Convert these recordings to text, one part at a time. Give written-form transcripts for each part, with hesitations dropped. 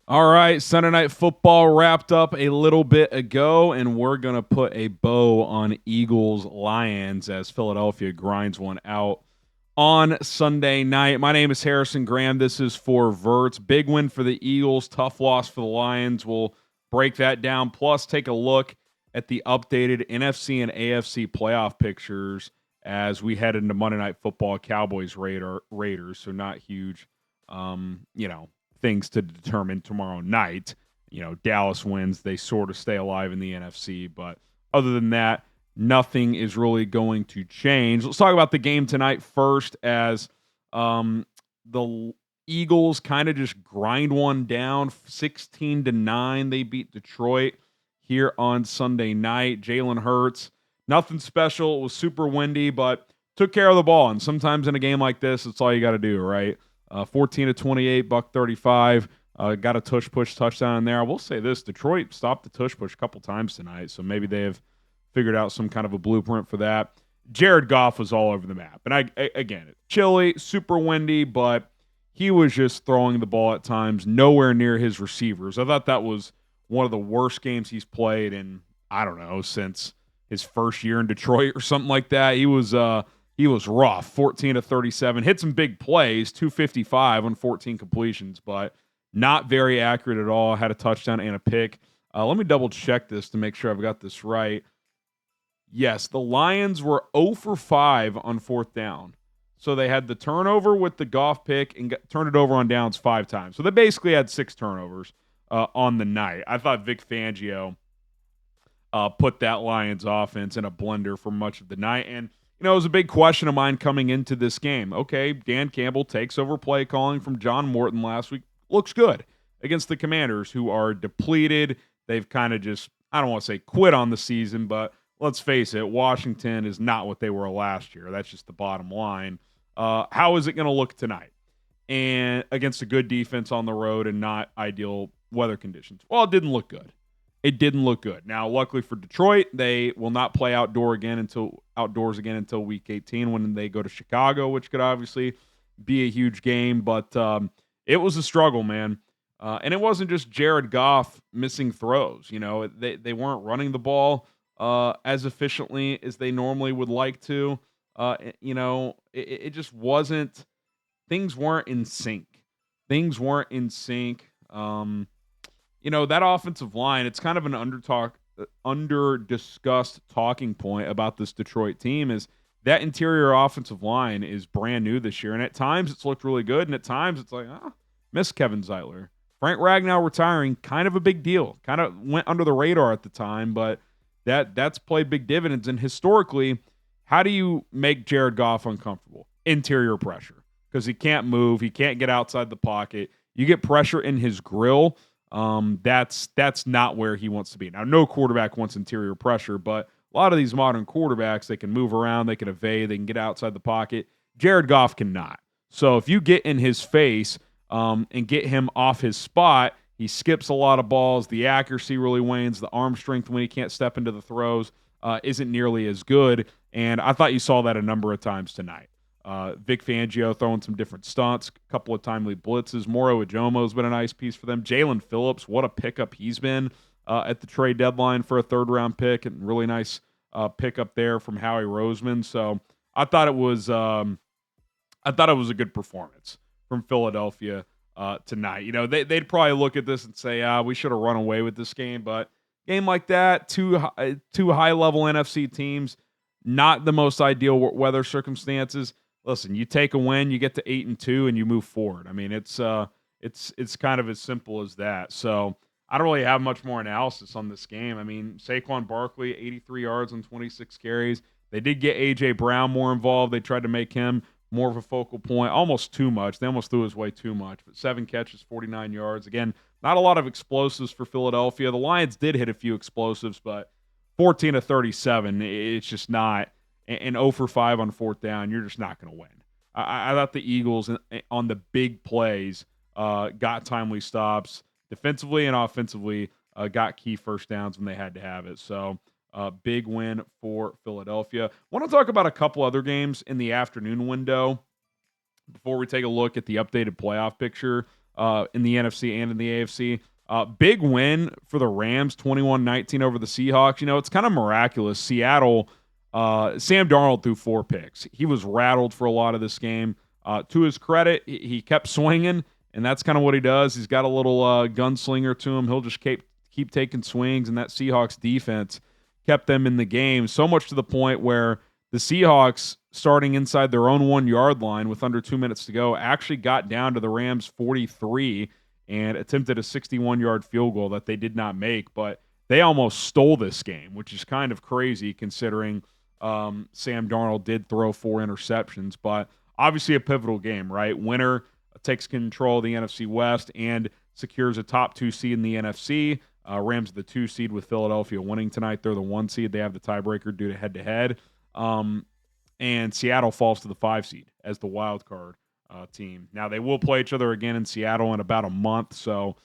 All right, Sunday Night Football wrapped up a little bit ago, and we're going to put a bow on Eagles-Lions as Philadelphia grinds one out on Sunday night. My name is Harrison Graham. This is for Verts. Big win for the Eagles, tough loss for the Lions. We'll break that down, plus take a look at the updated NFC and AFC playoff pictures as we head into Monday Night Football, Cowboys, Raiders, so not huge, things to determine tomorrow night. Dallas wins, they sort of stay alive in the NFC, but other than that, nothing is really going to change. Let's talk about the game tonight first, as the Eagles kind of just grind one down, 16-9. They beat Detroit here on Sunday night. Jalen Hurts, nothing special. It was super windy, but took care of the ball. And sometimes in a game like this, it's all you got to do, right? 14-28, $135. Got a tush-push touchdown in there. I will say this, Detroit stopped the tush-push a couple times tonight, so maybe they have figured out some kind of a blueprint for that. Jared Goff was all over the map. And again, chilly, super windy, but he was just throwing the ball at times nowhere near his receivers. I thought that was one of the worst games he's played in, I don't know, since his first year in Detroit or something like that. He was rough, 14-37. Hit some big plays, 255 on 14 completions, but not very accurate at all. Had a touchdown and a pick. Let me double check this to make sure I've got this right. Yes, the Lions were 0 for 5 on fourth down. So they had the turnover with the Goff pick and turned it over on downs 5 times. So they basically had 6 turnovers on the night. I thought Vic Fangio put that Lions offense in a blender for much of the night. And, it was a big question of mine coming into this game. Okay, Dan Campbell takes over play calling from John Morton last week. Looks good against the Commanders, who are depleted. They've kind of just, I don't want to say quit on the season, but let's face it, Washington is not what they were last year. That's just the bottom line. How is it going to look tonight? And against a good defense on the road and not ideal weather conditions. Well, it didn't look good. It didn't look good. Now, luckily for Detroit, they will not play outdoors again until week 18 when they go to Chicago, which could obviously be a huge game. But it was a struggle, man. And it wasn't just Jared Goff missing throws. They weren't running the ball as efficiently as they normally would like to. It just wasn't. Things weren't in sync. That offensive line, it's kind of an under-discussed talking point about this Detroit team is that interior offensive line is brand new this year. And at times it's looked really good. And at times it's like, miss Kevin Zeitler. Frank Ragnow retiring, kind of a big deal. Kind of went under the radar at the time, but that's played big dividends. And historically, how do you make Jared Goff uncomfortable? Interior pressure. Because he can't move. He can't get outside the pocket. You get pressure in his grill. That's not where he wants to be. Now, no quarterback wants interior pressure, but a lot of these modern quarterbacks, they can move around, they can evade, they can get outside the pocket. Jared Goff cannot. So if you get in his face and get him off his spot, he skips a lot of balls. The accuracy really wanes. The arm strength when he can't step into the throws isn't nearly as good. And I thought you saw that a number of times tonight. Vic Fangio throwing some different stunts, a couple of timely blitzes. Moro Ajomo's been a nice piece for them. Jalen Phillips, what a pickup he's been at the trade deadline for a third-round pick, and really nice pickup there from Howie Roseman. So I thought it was a good performance from Philadelphia tonight. They'd probably look at this and say, we should have run away with this game, but game like that, two high-level NFC teams, not the most ideal weather circumstances. Listen, you take a win, you get to 8-2, and you move forward. I mean, it's kind of as simple as that. So I don't really have much more analysis on this game. I mean, Saquon Barkley, 83 yards on 26 carries. They did get A.J. Brown more involved. They tried to make him more of a focal point, almost too much. They almost threw his way too much. But 7 catches, 49 yards. Again, not a lot of explosives for Philadelphia. The Lions did hit a few explosives, but 14-37, it's just not. And 0 for 5 on fourth down, you're just not going to win. I thought the Eagles on the big plays got timely stops defensively and offensively, got key first downs when they had to have it. So big win for Philadelphia. Want to talk about a couple other games in the afternoon window before we take a look at the updated playoff picture. in the NFC and in the AFC. Big win for the Rams, 21-19 over the Seahawks. It's kind of miraculous. Seattle, Sam Darnold threw 4 picks. He was rattled for a lot of this game. To his credit, he kept swinging, and that's kind of what he does. He's got a little gunslinger to him. He'll just keep taking swings, and that Seahawks defense kept them in the game, so much to the point where the Seahawks, starting inside their own 1-yard line with under 2 minutes to go, actually got down to the Rams 43 and attempted a 61-yard field goal that they did not make, but they almost stole this game, which is kind of crazy considering Sam Darnold did throw 4 interceptions, but obviously a pivotal game, right? Winner takes control of the NFC West and secures a top 2 seed in the NFC. Rams are the 2 seed with Philadelphia winning tonight. They're the 1 seed. They have the tiebreaker due to head-to-head. And Seattle falls to the 5 seed as the wild card team. Now, they will play each other again in Seattle in about a month, so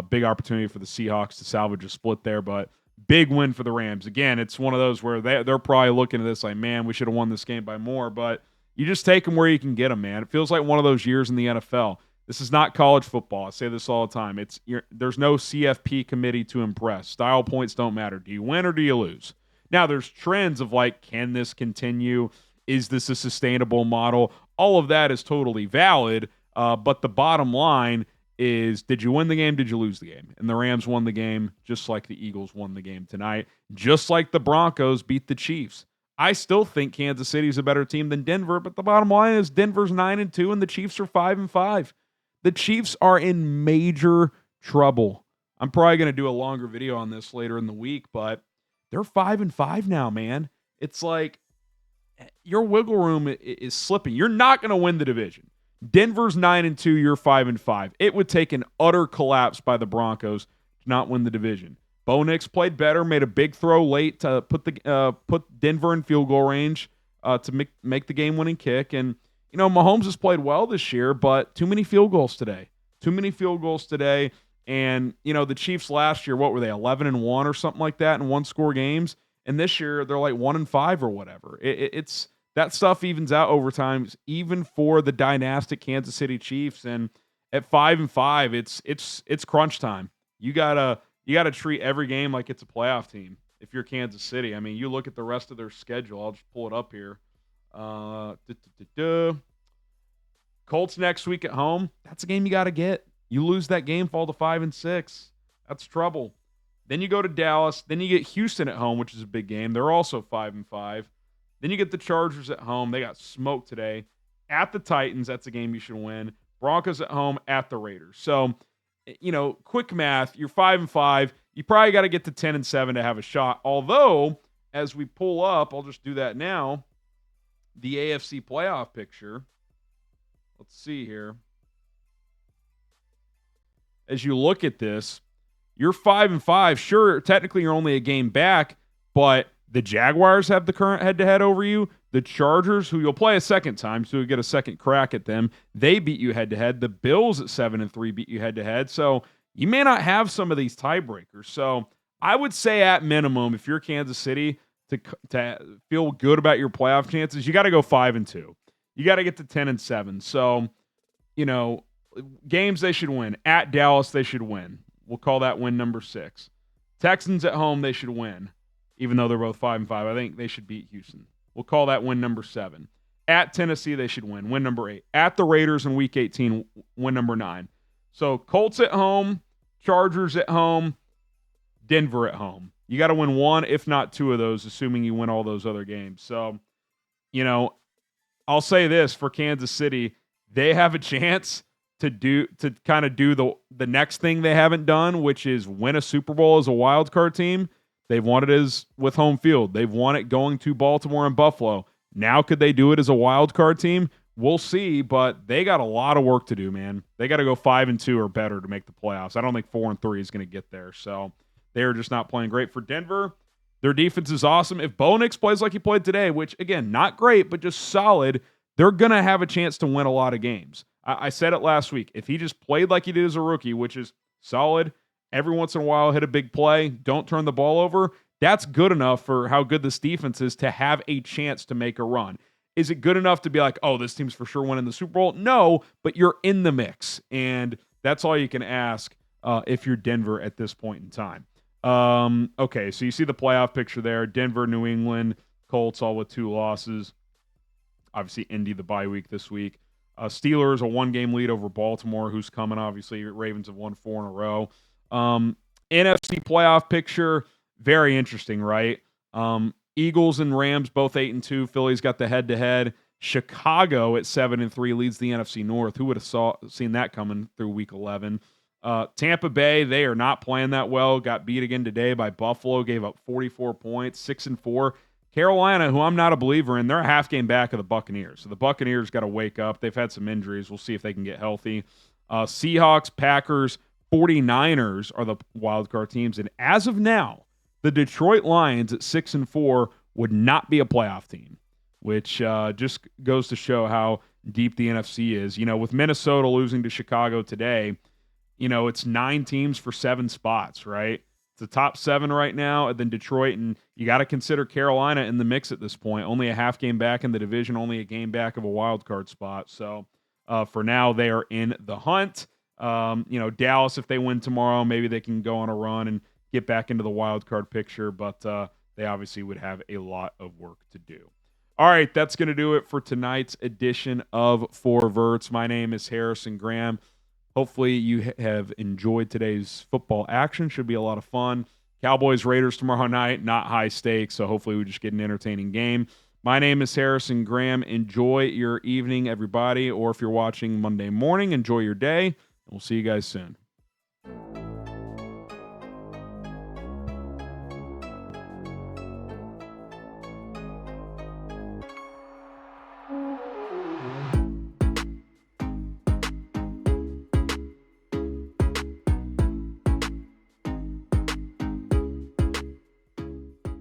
big opportunity for the Seahawks to salvage a split there, but big win for the Rams. Again, it's one of those where they're probably looking at this like, man, we should have won this game by more, but you just take them where you can get them, man. It feels like one of those years in the NFL. This is not college football. I say this all the time. There's no CFP committee to impress. Style points don't matter. Do you win or do you lose? Now, there's trends of like, can this continue? Is this a sustainable model? All of that is totally valid, but the bottom line is, did you win the game? Did you lose the game? And the Rams won the game just like the Eagles won the game tonight, just like the Broncos beat the Chiefs. I still think Kansas City is a better team than Denver, but the bottom line is Denver's 9-2 and the Chiefs are 5-5. The Chiefs are in major trouble. I'm probably going to do a longer video on this later in the week, but they're 5-5 now, man. It's like your wiggle room is slipping. You're not going to win the division. Denver's 9-2, you're 5-5. It would take an utter collapse by the Broncos to not win the division. Bo Nix played better, made a big throw late to put Denver in field goal range to make the game-winning kick. And, Mahomes has played well this year, but too many field goals today. And, the Chiefs last year, what were they, 11-1 or something like that in one-score games? And this year, they're like 1-5 or whatever. It's that stuff evens out over time, even for the dynastic Kansas City Chiefs. And at 5-5, it's crunch time. You gotta treat every game like it's a playoff team. If you're Kansas City, I mean, you look at the rest of their schedule. I'll just pull it up here. Colts next week at home. That's a game you got to get. You lose that game, fall to 5-6. That's trouble. Then you go to Dallas. Then you get Houston at home, which is a big game. They're also 5-5. Then you get the Chargers at home. They got smoked today. At the Titans, that's a game you should win. Broncos at home, at the Raiders. So, quick math, you're 5-5. You probably got to get to 10-7 to have a shot. Although, as we pull up, I'll just do that now, the AFC playoff picture. Let's see here. As you look at this, you're 5-5. Sure, technically you're only a game back, but the Jaguars have the current head-to-head over you. The Chargers, who you'll play a second time, so you'll get a second crack at them, they beat you head-to-head. The Bills at 7-3 beat you head-to-head. So you may not have some of these tiebreakers. So I would say at minimum, if you're Kansas City, to feel good about your playoff chances, you got to go 5-2. You got to get to 10-7. So, games they should win. At Dallas, they should win. We'll call that win number 6. Texans at home, they should win. Even though they're both 5-5, I think they should beat Houston. We'll call that win number 7. At Tennessee, they should win. Win number 8. At the Raiders in Week 18, win number 9. So Colts at home, Chargers at home, Denver at home. You got to win 1, if not 2 of those, assuming you win all those other games. So, I'll say this for Kansas City, they have a chance to kind of do the next thing they haven't done, which is win a Super Bowl as a wild card team. They've won it as with home field. They've won it going to Baltimore and Buffalo. Now, could they do it as a wild card team? We'll see, but they got a lot of work to do, man. They got to go 5-2 or better to make the playoffs. I don't think 4-3 is going to get there. So they're just not playing great. For Denver, their defense is awesome. If Bo Nix plays like he played today, which, again, not great, but just solid, they're going to have a chance to win a lot of games. I said it last week. If he just played like he did as a rookie, which is solid, every once in a while hit a big play, don't turn the ball over, that's good enough for how good this defense is to have a chance to make a run. Is it good enough to be like, oh, this team's for sure winning the Super Bowl? No, but you're in the mix. And That's all you can ask if you're Denver at this point in time. Okay, so you see the playoff picture there. Denver, New England, Colts all with 2 losses. Obviously, Indy the bye week this week. Steelers, a 1-game lead over Baltimore, who's coming, obviously. Ravens have won 4 in a row. NFC playoff picture, very interesting, right? Eagles and Rams, both 8-2. Philly's got the head-to-head. Chicago at 7-3 leads the NFC North. Who would have seen that coming through Week 11? Tampa Bay, they are not playing that well. Got beat again today by Buffalo. Gave up 44 points, 6-4. Carolina, who I'm not a believer in, they're a half game back of the Buccaneers. So the Buccaneers got to wake up. They've had some injuries. We'll see if they can get healthy. Seahawks, Packers, 49ers are the wild card teams. And as of now, the Detroit Lions at 6-4 would not be a playoff team, which just goes to show how deep the NFC is. You know, with Minnesota losing to Chicago today, you know, it's 9 teams for 7 spots, right? It's the top 7 right now, and then Detroit, and you got to consider Carolina in the mix at this point. Only a half game back in the division, only a game back of a wild card spot. So for now, they are in the hunt. You know, Dallas, if they win tomorrow, maybe they can go on a run and get back into the wild card picture, but they obviously would have a lot of work to do. All right, that's going to do it for tonight's edition of 4 Verts. My name is Harrison Graham. Hopefully you have enjoyed today's football action. Should be a lot of fun. Cowboys, Raiders tomorrow night, not high stakes, so hopefully we just get an entertaining game. My name is Harrison Graham. Enjoy your evening, everybody, or if you're watching Monday morning, enjoy your day, and we'll see you guys soon.